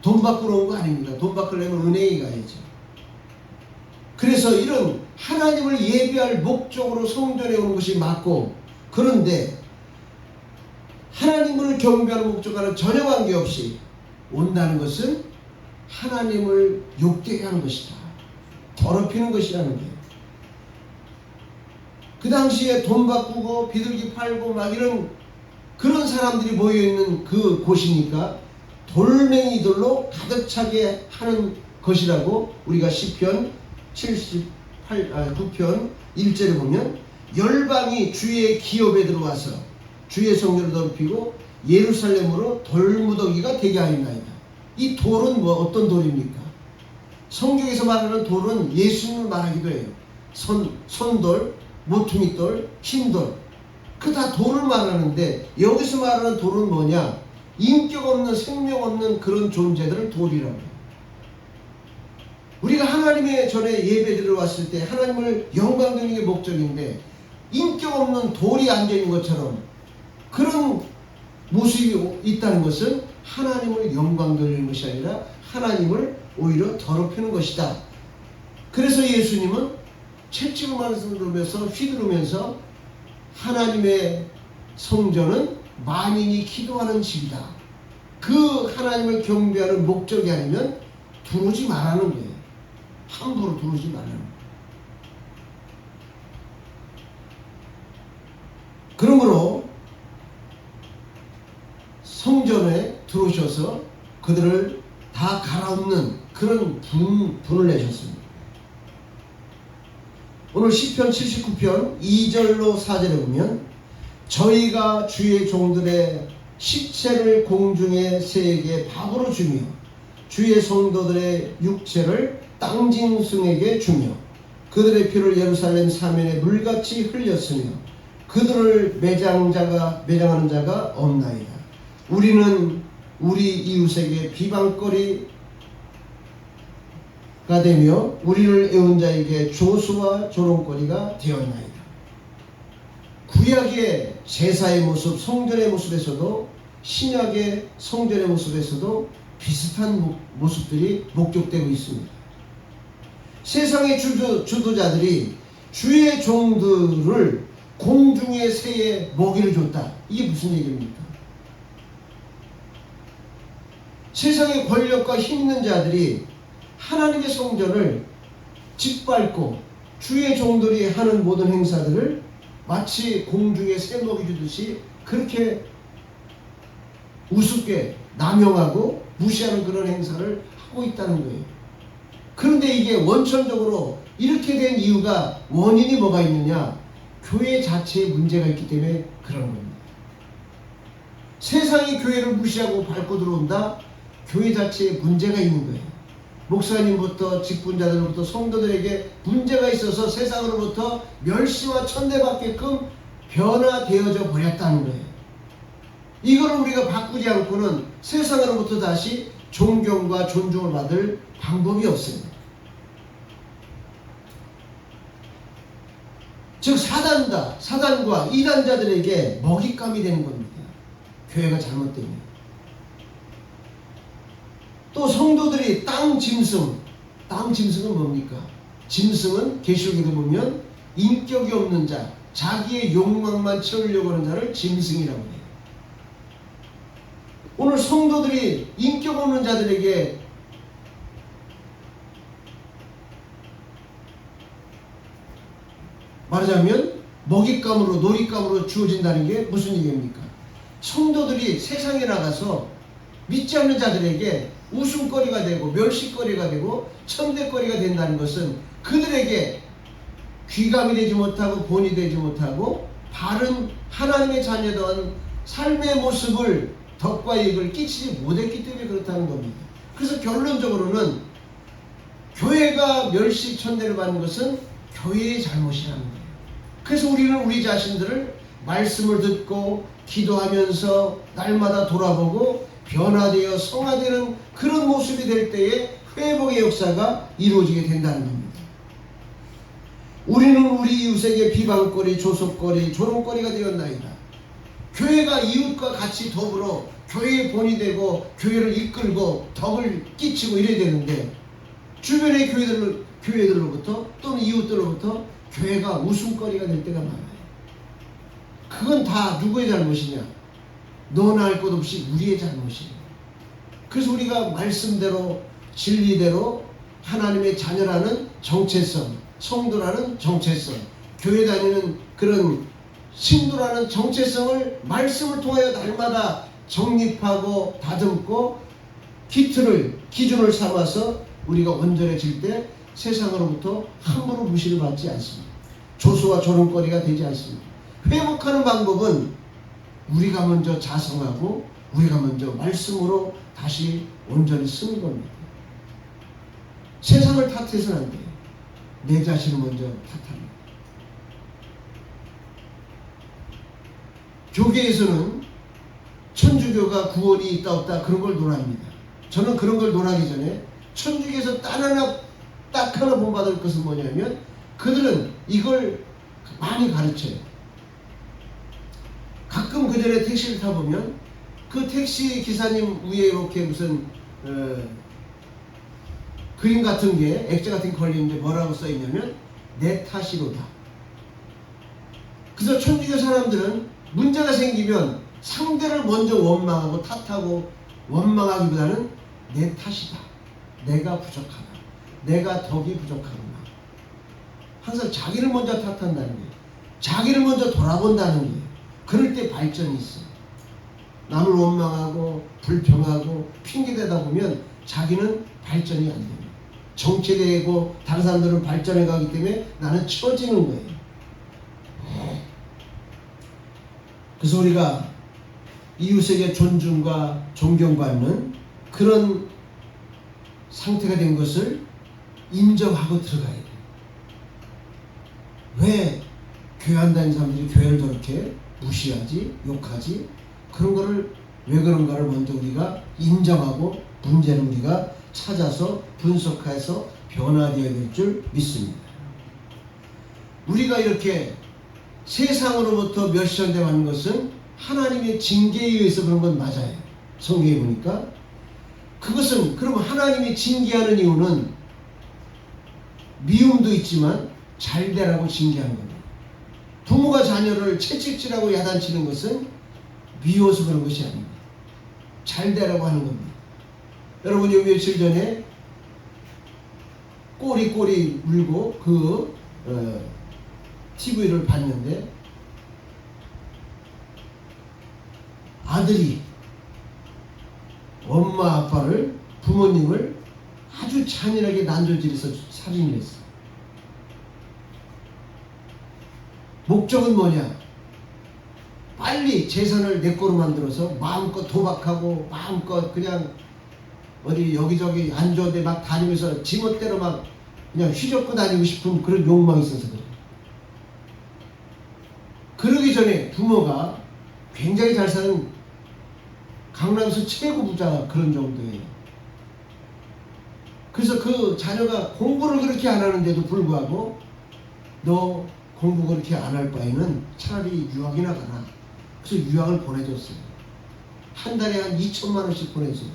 돈 받으러 온 거 아닙니다. 돈 받으려면 은행에 가야죠. 그래서 이런 하나님을 예배할 목적으로 성전에 오는 것이 맞고, 그런데 하나님을 경배하는 목적과는 전혀 관계없이 온다는 것은 하나님을 욕되게 하는 것이다. 더럽히는 것이라는 거예요. 그 당시에 돈 바꾸고 비둘기 팔고 막 이런 그런 사람들이 모여있는 그 곳이니까 돌멩이들로 가득 차게 하는 것이라고 우리가 시편 9편 1절에 보면, 열방이 주의 기업에 들어와서 주의 성전을 더럽히고 예루살렘으로 돌무더기가 되게 하였나이다. 이 돌은 어떤 돌입니까? 성경에서 말하는 돌은 예수님을 말하기도 해요. 손돌, 모퉁이돌, 흰돌, 그 다 돌을 말하는데, 여기서 말하는 돌은 뭐냐? 인격 없는, 생명 없는 그런 존재들을 돌이라고 해요. 우리가 하나님의 전에 예배드리러 왔을 때 하나님을 영광 드리는 게 목적인데, 인격 없는 돌이 앉아있는 것처럼 그런 모습이 있다는 것은 하나님을 영광 돌리는 것이 아니라 하나님을 오히려 더럽히는 것이다. 그래서 예수님은 채찍을 들으면서 휘두르면서 하나님의 성전은 만인이 기도하는 집이다. 그 하나님을 경배하는 목적이 아니면 들어오지 말라는 거예요. 함부로 들어오지 말라는 거예요. 그러므로 성전에 들어오셔서 그들을 다 갈아엎는 그런 분을 내셨습니다. 오늘 시편 79편 2절로 4절에 보면, 저희가 주의 종들의 시체를 공중의 새에게 밥으로 주며 주의 성도들의 육체를 땅짐승에게 주며 그들의 피를 예루살렘 사면에 물같이 흘렸으며 그들을 매장하는 자가 없나이다. 우리는 우리 이웃에게 비방거리가 되며 우리를 애운 자에게 조수와 조롱거리가 되었나이다. 구약의 제사의 모습, 성전의 모습에서도 신약의 성전의 모습에서도 비슷한 모습들이 목격되고 있습니다. 세상의 주도자들이 주의 종들을 공중의 새에 먹이를 줬다. 이게 무슨 얘기입니까? 세상의 권력과 힘 있는 자들이 하나님의 성전을 짓밟고 주의 종들이 하는 모든 행사들을 마치 공중에 새 먹이 주듯이 그렇게 우습게 남용하고 무시하는 그런 행사를 하고 있다는 거예요. 그런데 이게 원천적으로 이렇게 된 이유가, 원인이 뭐가 있느냐? 교회 자체에 문제가 있기 때문에 그런 겁니다. 세상이 교회를 무시하고 밟고 들어온다? 교회 자체에 문제가 있는 거예요. 목사님부터 직분자들부터 성도들에게 문제가 있어서 세상으로부터 멸시와 천대받게끔 변화되어져 버렸다는 거예요. 이걸 우리가 바꾸지 않고는 세상으로부터 다시 존경과 존중을 받을 방법이 없습니다. 즉 사단과 이단자들에게 먹잇감이 되는 겁니다. 교회가 잘못되면. 또 성도들이 땅 짐승은 뭡니까? 짐승은 계시록에 보면 인격이 없는 자, 자기의 욕망만 채우려고 하는 자를 짐승이라고 해요. 오늘 성도들이 인격 없는 자들에게 말하자면 먹잇감으로, 놀잇감으로 주어진다는 게 무슨 얘기입니까? 성도들이 세상에 나가서 믿지 않는 자들에게 웃음거리가 되고 멸시거리가 되고 천대거리가 된다는 것은 그들에게 귀감이 되지 못하고 본이 되지 못하고 바른 하나님의 자녀다운 삶의 모습을, 덕과 이익을 끼치지 못했기 때문에 그렇다는 겁니다. 그래서 결론적으로는 교회가 멸시천대를 받는 것은 교회의 잘못이라는 거예요. 그래서 우리는 우리 자신들을 말씀을 듣고 기도하면서 날마다 돌아보고 변화되어 성화되는 그런 모습이 될 때에 회복의 역사가 이루어지게 된다는 겁니다. 우리는 우리 이웃에게 비방거리, 조속거리, 조롱거리가 되었나이다. 교회가 이웃과 같이 더불어 교회의 본이 되고 교회를 이끌고 덕을 끼치고 이래야 되는데 주변의 교회들로부터 또는 이웃들로부터 교회가 웃음거리가 될 때가 많아요. 그건 다 누구의 잘못이냐? 너나 할 것 없이 우리의 잘못이에요. 그래서 우리가 말씀대로 진리대로 하나님의 자녀라는 정체성, 성도라는 정체성, 교회 다니는 그런 신도라는 정체성을 말씀을 통하여 날마다 정립하고 다듬고 기준을 삼아서 우리가 온전해질 때 세상으로부터 함부로 무시를 받지 않습니다. 조소와 조롱거리가 되지 않습니다. 회복하는 방법은 우리가 먼저 자성하고 우리가 먼저 말씀으로 다시 온전히 쓰는 겁니다. 세상을 탓해서는 안 돼요. 내 자신을 먼저 탓합니다. 교계에서는 천주교가 구원이 있다 없다 그런 걸 논합니다. 저는 그런 걸 논하기 전에 천주교에서 딱 하나 본받을 것은 뭐냐면 그들은 이걸 많이 가르쳐요. 가끔 그 전에 택시를 타보면 그 택시 기사님 위에 이렇게 무슨 그림 같은 게 액자 같은 게 걸리는데 뭐라고 써있냐면 내 탓이로다. 그래서 천주교 사람들은 문제가 생기면 상대를 먼저 원망하고 탓하고 원망하기보다는 내 탓이다. 내가 부족하다. 내가 덕이 부족하구나. 항상 자기를 먼저 탓한다는 거예요. 자기를 먼저 돌아본다는 거예요. 그럴 때 발전이 있어요. 남을 원망하고 불평하고 핑계대다 보면 자기는 발전이 안 됩니다. 정체되고 다른 사람들은 발전해 가기 때문에 나는 처지는 거예요. 그래서 우리가 이웃에게 존중과 존경받는 그런 상태가 된 것을 인정하고 들어가야 돼요. 왜 교회 안 다니는 사람들이 교회를 저렇게 무시하지, 욕하지? 그런 거를 왜 그런가를 먼저 우리가 인정하고 문제는 우리가 찾아서 분석해서 변화되어야 될 줄 믿습니다. 우리가 이렇게 세상으로부터 멸시한다는 것은 하나님의 징계에 의해서 그런 건 맞아요. 성경에 보니까 그것은 그럼 하나님이 징계하는 이유는 미움도 있지만 잘 되라고 징계하는 겁니다. 부모가 자녀를 채찍질하고 야단치는 것은 미워서 그런 것이 아닙니다. 잘 되라고 하는 겁니다. 여러분이 며칠 전에 꼬리 물고 TV를 봤는데 아들이 엄마 아빠를 부모님을 아주 잔인하게 난조질해서 살인을 했어. 목적은 뭐냐? 빨리 재산을 내 거로 만들어서 마음껏 도박하고 마음껏 그냥 어디 여기저기 안 좋은데 막 다니면서 지멋대로 막 그냥 휘젓고 다니고 싶은 그런 욕망이 있어서 그래. 그러기 전에 부모가 굉장히 잘 사는 강남에서 최고 부자 그런 정도예요. 그래서 그 자녀가 공부를 그렇게 안 하는데도 불구하고 너 공부 그렇게 안 할 바에는 차라리 유학이나 가라. 그래서 유학을 보내줬어요. 한 달에 한 2천만 원씩 보내줘요.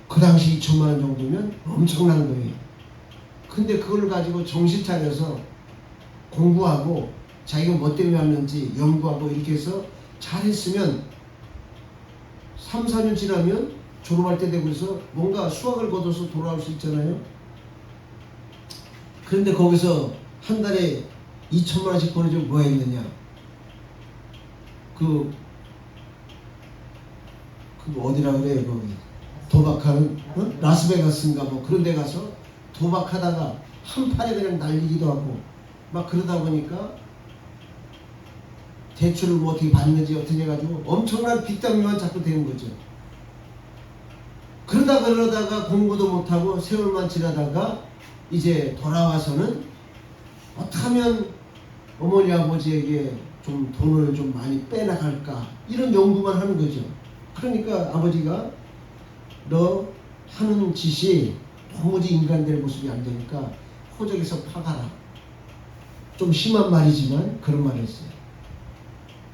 그 당시 2천만 원 정도면 엄청난 거예요. 근데 그걸 가지고 정신 차려서 공부하고 자기가 뭐 때문에 왔는지 연구하고 이렇게 해서 잘했으면 3, 4년 지나면 졸업할 때 되고 해서 뭔가 수학을 거둬서 돌아올 수 있잖아요. 그런데 거기서 한 달에 2천만 원씩 보내주면 뭐 했느냐? 어디라 그래요? 거기 도박하는 라스베가스인가 뭐 그런 데 가서 도박하다가 한 판에 그냥 날리기도 하고 막 그러다 보니까 대출을 뭐 어떻게 받는지 어떻게 해가지고 엄청난 빚더미만 자꾸 되는 거죠. 그런 그러다가 공부도 못하고 세월만 지나다가 이제 돌아와서는 어떻게 하면 어머니 아버지에게 좀 돈을 좀 많이 빼나갈까 이런 연구만 하는 거죠. 그러니까 아버지가 너 하는 짓이 도무지 인간될 모습이 안 되니까 호적에서 파가라. 좀 심한 말이지만 그런 말을 했어요.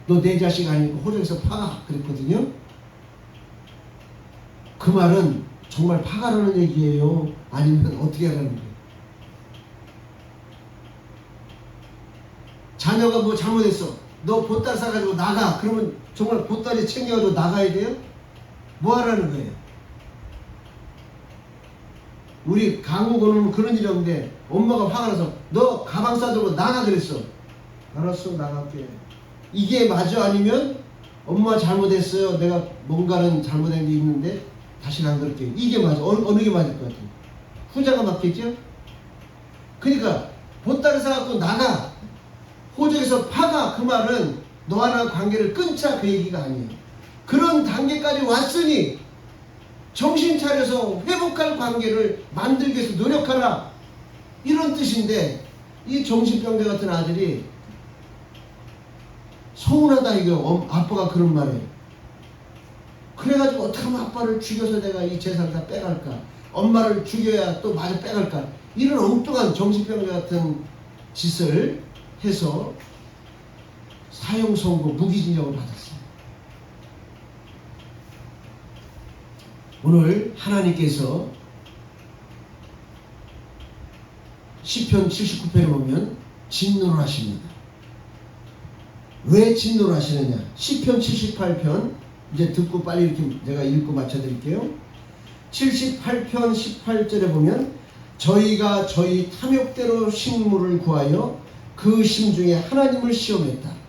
너 내 자식 아니고 호적에서 파가 그랬거든요. 그 말은 정말 파가라는 얘기예요? 아니면 어떻게 하라는 거예요? 자녀가 뭐 잘못했어. 너 보따리 싸가지고 나가. 그러면 정말 보따리 챙겨가지고 나가야 돼요? 뭐 하라는 거예요? 우리 강호고는 그런 일이 없는데 엄마가 화가 나서 너 가방 싸들고 나가 그랬어. 알았어 나갈게. 이게 맞아? 아니면 엄마 잘못했어요. 내가 뭔가는 잘못한 게 있는데 다시는 안 그럴게. 이게 맞아. 어느 게 맞을 것 같아요? 후자가 맞겠죠? 그러니까 보따리 싸갖고 나가. 호적에서 파가. 그 말은 너와 나 관계를 끊자 그 얘기가 아니에요. 그런 단계까지 왔으니 정신 차려서 회복할 관계를 만들기 위해서 노력하라 이런 뜻인데 이 정신병자 같은 아들이 서운하다 이거 아빠가 그런 말에 그래가지고 어떻게 하면 아빠를 죽여서 내가 이 재산을 다 빼갈까 엄마를 죽여야 또 마저 빼갈까 이런 엉뚱한 정신병자 같은 짓을 해서 사형 선고 무기징역을 받았어요. 오늘 하나님께서 시편 79편에 보면 진노를 하십니다. 왜 진노를 하시느냐? 시편 78편 이제 듣고 빨리 이렇게 제가 읽고 맞춰드릴게요. 78편 18절에 보면 저희가 저희 탐욕대로 식물을 구하여 그 심중에 하나님을 시험했다.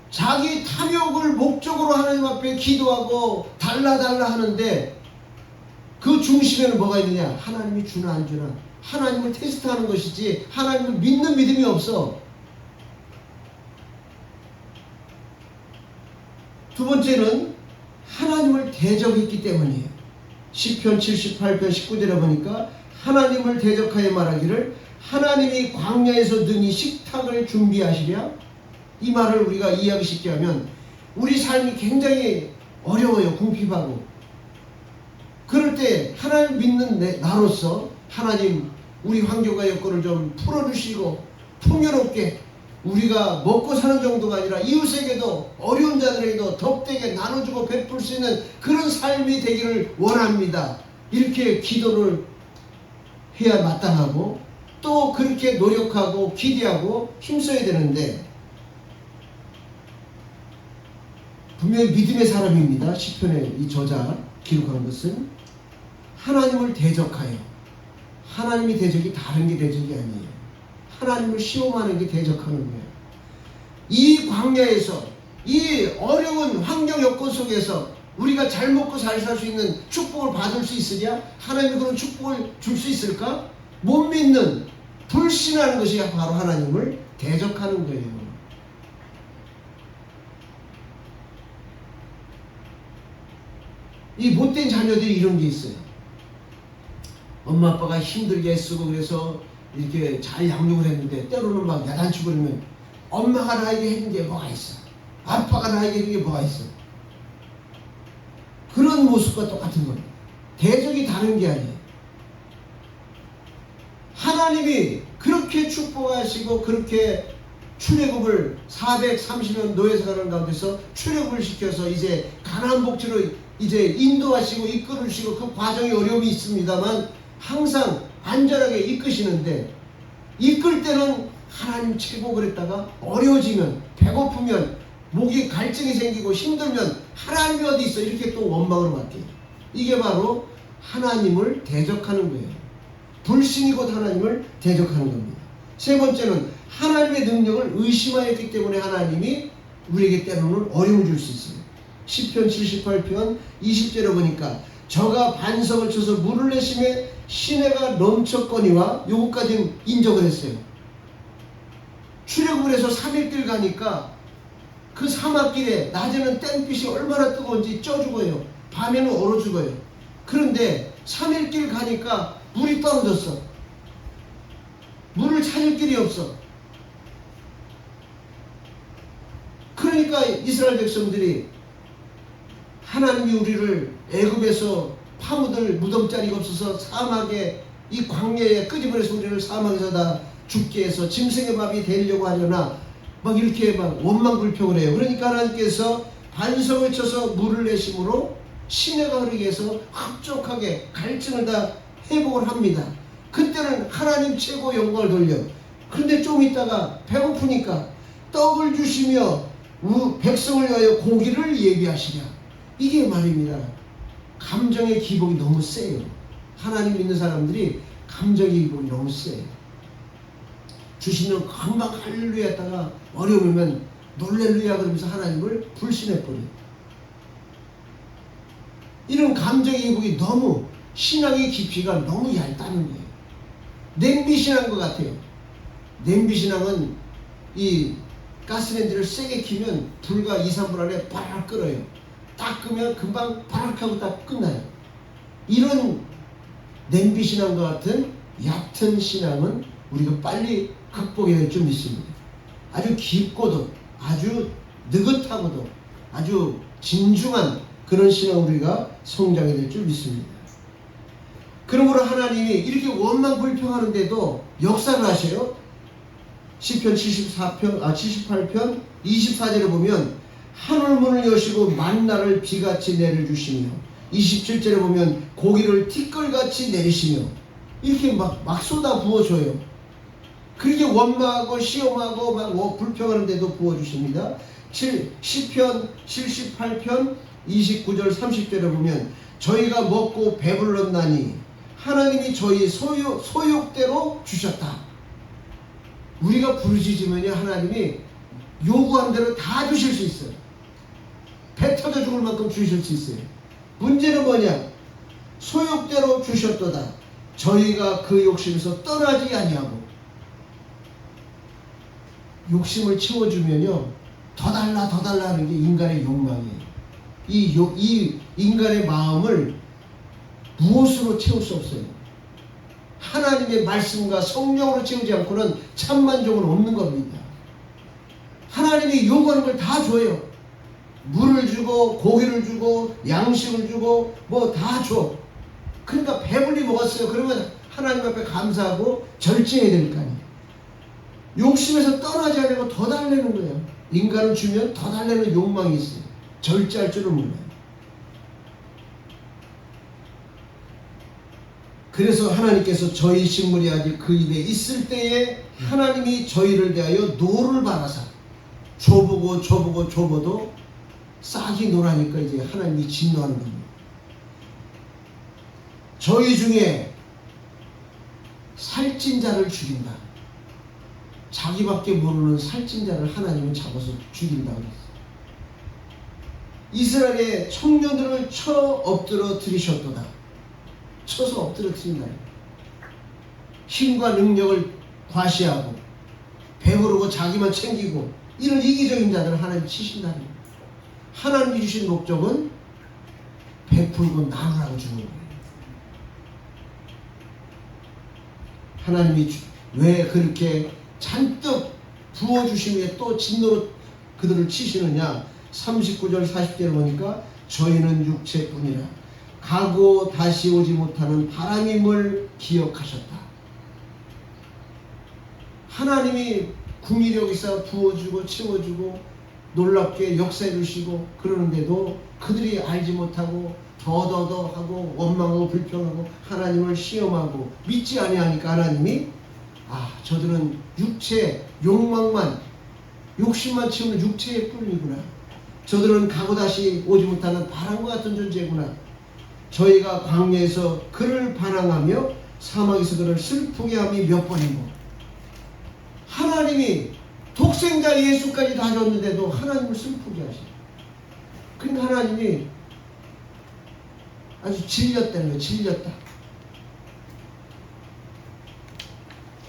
자기 탐욕을 목적으로 하나님 앞에 기도하고 달라 하는데 그 중심에는 뭐가 있느냐? 하나님이 주나 안 주나 하나님을 테스트하는 것이지 하나님을 믿는 믿음이 없어. 두 번째는 하나님을 대적했기 때문이에요. 시편 78편 19절에 보니까 하나님을 대적하여 말하기를 하나님이 광야에서 능히 식탁을 준비하시랴. 이 말을 우리가 이해하기 쉽게 하면 우리 삶이 굉장히 어려워요. 궁핍하고 그럴 때 하나님 믿는 나로서 하나님 우리 환경과 여건을 좀 풀어주시고 풍요롭게 우리가 먹고 사는 정도가 아니라 이웃에게도 어려운 자들에게도 덕되게 나눠주고 베풀 수 있는 그런 삶이 되기를 원합니다. 이렇게 기도를 해야 마땅하고 또 그렇게 노력하고 기대하고 힘써야 되는데 분명히 믿음의 사람입니다. 시편의 이 저자 기록한 것은 하나님을 대적하여 하나님이 대적이 다른 게 대적이 아니에요. 하나님을 시험하는 게 대적하는 거예요. 이 광야에서 이 어려운 환경 여건 속에서 우리가 잘 먹고 잘 살 수 있는 축복을 받을 수 있으냐? 하나님이 그런 축복을 줄 수 있을까? 못 믿는 불신하는 것이 바로 하나님을 대적하는 거예요. 이 못된 자녀들이 이런 게 있어요. 엄마 아빠가 힘들게 애쓰고 그래서 이렇게 잘 양육을 했는데 때로는 막 야단치고 그러면 엄마가 나에게 해준 게 뭐가 있어? 아빠가 나에게 해준 게 뭐가 있어? 그런 모습과 똑같은 거예요. 대적이 다른 게 아니에요. 하나님이 그렇게 축복하시고 그렇게 출애굽을 430년 노예생활하는 가운데서 출애굽을 시켜서 이제 가나안 복지로 이제 인도하시고 이끌으시고 그 과정에 어려움이 있습니다만 항상 안전하게 이끄시는데 이끌 때는 하나님 최고 그랬다가 어려워지면 배고프면 목이 갈증이 생기고 힘들면 하나님이 어디 있어 이렇게 또 원망으로 바뀌어요. 이게 바로 하나님을 대적하는 거예요. 불신이 곧 하나님을 대적하는 겁니다. 세 번째는 하나님의 능력을 의심하였기 때문에 하나님이 우리에게 때로는 어려움을 줄 수 있어요. 시편 78편 20절에 보니까 저가 반석을 쳐서 물을 내심에 시내가 넘쳤거니와 요거까지 인정을 했어요. 출애굽을 해서 3일길 가니까 그 사막길에 낮에는 땡빛이 얼마나 뜨거운지 쪄 죽어요. 밤에는 얼어 죽어요. 그런데 3일 길 가니까 물이 떨어졌어. 물을 찾을 길이 없어. 그러니까 이스라엘 백성들이 하나님이 우리를 애굽에서 파묻을 무덤자리가 없어서 사막에 이 광야에 끄집어내서 우리를 사막에서 다 죽게 해서 짐승의 밥이 되려고 하려나 막 이렇게 막 원망불평을 해요. 그러니까 하나님께서 반석을 쳐서 물을 내심으로 시내가 흐르게 해서 흡족하게 갈증을 다 회복을 합니다. 그때는 하나님 최고 영광을 돌려. 그런데 좀 있다가 배고프니까 떡을 주시며 백성을 위하여 고기를 예비하시랴. 이게 말입니다. 감정의 기복이 너무 세요. 하나님 믿는 사람들이 감정의 기복이 너무 세요. 주시면 금방 할렐루야 했다가 어려우면 놀렐루야 그러면서 하나님을 불신해버려요. 이런 감정의 기복이 너무 신앙의 깊이가 너무 얇다는 거예요. 냄비신앙인 것 같아요. 냄비신앙은 이 가스렌지를 세게 키면 불과 2, 3분 안에 바락 끓어요. 딱 끄면 금방 바락 하고 딱 끝나요. 이런 냄비신앙과 같은 얕은 신앙은 우리가 빨리 극복해야 될 줄 믿습니다. 아주 깊고도 아주 느긋하고도 아주 진중한 그런 신앙 우리가 성장해야 될 줄 믿습니다. 그러므로 하나님이 이렇게 원망불평하는데도 역사를 하셔요. 시편 78편 24절에 보면 하늘문을 여시고 만나를 비같이 내려주시며 27절에 보면 고기를 티끌같이 내리시며 이렇게 막 쏟아 부어줘요. 그렇게 원망하고 시험하고 막 불평하는데도 부어주십니다. 시편 78편 29절 30절에 보면 저희가 먹고 배불렀나니 하나님이 저희 소욕대로 주셨다. 우리가 부르짖으면 하나님이 요구하는 대로 다 주실 수 있어요. 배 터져 죽을 만큼 주실 수 있어요. 문제는 뭐냐? 소욕대로 주셨도다. 저희가 그 욕심에서 떠나지 아니하고. 욕심을 채워주면요 더 달라 하는 게 인간의 욕망이에요. 이 인간의 마음을 무엇으로 채울 수 없어요. 하나님의 말씀과 성령으로 채우지 않고는 참만족은 없는 겁니다. 하나님이 요구하는 걸 다 줘요. 물을 주고 고기를 주고 양식을 주고 뭐 다 줘. 그러니까 배불리 먹었어요. 그러면 하나님 앞에 감사하고 절제해야 될 거 아니에요. 욕심에서 떠나지 않으면 더 달래는 거예요. 인간은 주면 더 달래는 욕망이 있어요. 절제할 줄은 몰라요. 그래서 하나님께서 저희 식물이 아직 그 입에 있을 때에 하나님이 저희를 대하여 노를 바라사 줘보도 싹이 노라니까 이제 하나님이 진노하는 겁니다. 저희 중에 살찐 자를 죽인다. 자기밖에 모르는 살찐 자를 하나님은 잡아서 죽인다고 그랬어요. 이스라엘의 청년들을 쳐 엎드려 들이셨도다. 쳐서 엎드려 드린다. 힘과 능력을 과시하고 배부르고 자기만 챙기고 이런 이기적인 자들을 하나님 치신다는 거예요. 하나님이 주신 목적은 베풀고 나누라고 주는 거예요. 하나님이 왜 그렇게 잔뜩 부어주시며 또 진노로 그들을 치시느냐. 39절 40절을 보니까 저희는 육체뿐이라 가고 다시 오지 못하는 바람임을 기억하셨다. 하나님이 궁의력 있어 부어주고 채워주고 놀랍게 역사해 주시고 그러는데도 그들이 알지 못하고 더더더하고 원망하고 불평하고 하나님을 시험하고 믿지 아니하니까 하나님이 저들은 육체 욕망만 욕심만 채우는 육체의 뿐이구나. 저들은 가고 다시 오지 못하는 바람과 같은 존재구나. 저희가 광야에서 그를 반항하며 사막에서 그를 슬프게 함이 몇 번이고 하나님이 독생자 예수까지 다 줬는데도 하나님을 슬프게 하시죠. 그러니까 하나님이 아주 질렸다는 거예요. 질렸다.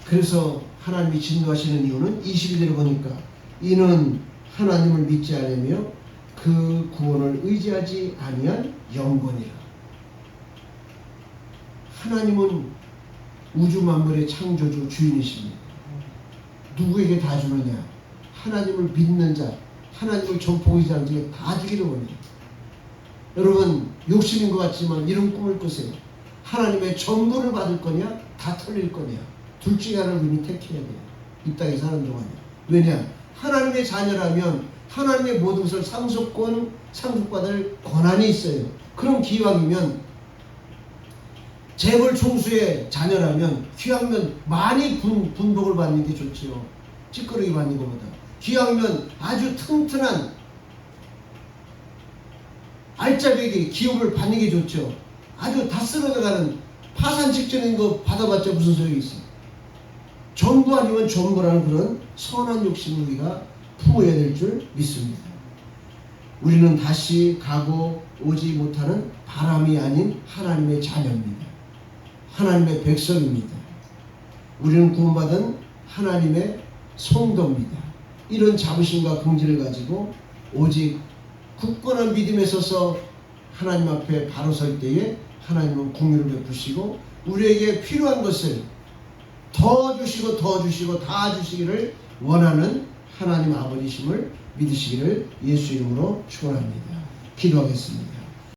그래서 하나님이 진노하시는 이유는 22절에 보니까 이는 하나님을 믿지 않으며 그 구원을 의지하지 아니한 영혼이라. 하나님은 우주 만물의 창조주 주인이십니다. 누구에게 다 주느냐? 하나님을 믿는 자, 하나님을 전폭하지 않는 자에게 다 주기를 원해요. 여러분, 욕심인 것 같지만 이런 꿈을 꾸세요. 하나님의 전부를 받을 거냐, 다 털릴 거냐. 둘 중에 하나를 우리는 택해야 돼요. 이 땅에 사는 동안에. 왜냐? 하나님의 자녀라면 하나님의 모든 것을 상속받을 권한이 있어요. 그런 기왕이면 재벌 총수의 자녀라면 기왕이면 많이 분복을 받는 게 좋지요. 찌끄러기 받는 것보다. 기왕이면 아주 튼튼한 알짜배기 기업을 받는 게 좋죠. 아주 다 쓰러져가는 파산 직전인 거 받아봤자 무슨 소용이 있어요. 전부 아니면 전부라는 그런 선한 욕심을 우리가 품어야 될 줄 믿습니다. 우리는 다시 가고 오지 못하는 바람이 아닌 하나님의 자녀입니다. 하나님의 백성입니다. 우리는 구원받은 하나님의 성도입니다. 이런 자부심과 긍지를 가지고 오직 굳건한 믿음에 서서 하나님 앞에 바로 설 때에 하나님은 긍휼을 베푸시고 우리에게 필요한 것을 더 주시고 더 주시고 다 주시기를 원하는 하나님 아버지심을 믿으시기를 예수 이름으로 축원합니다. 기도하겠습니다.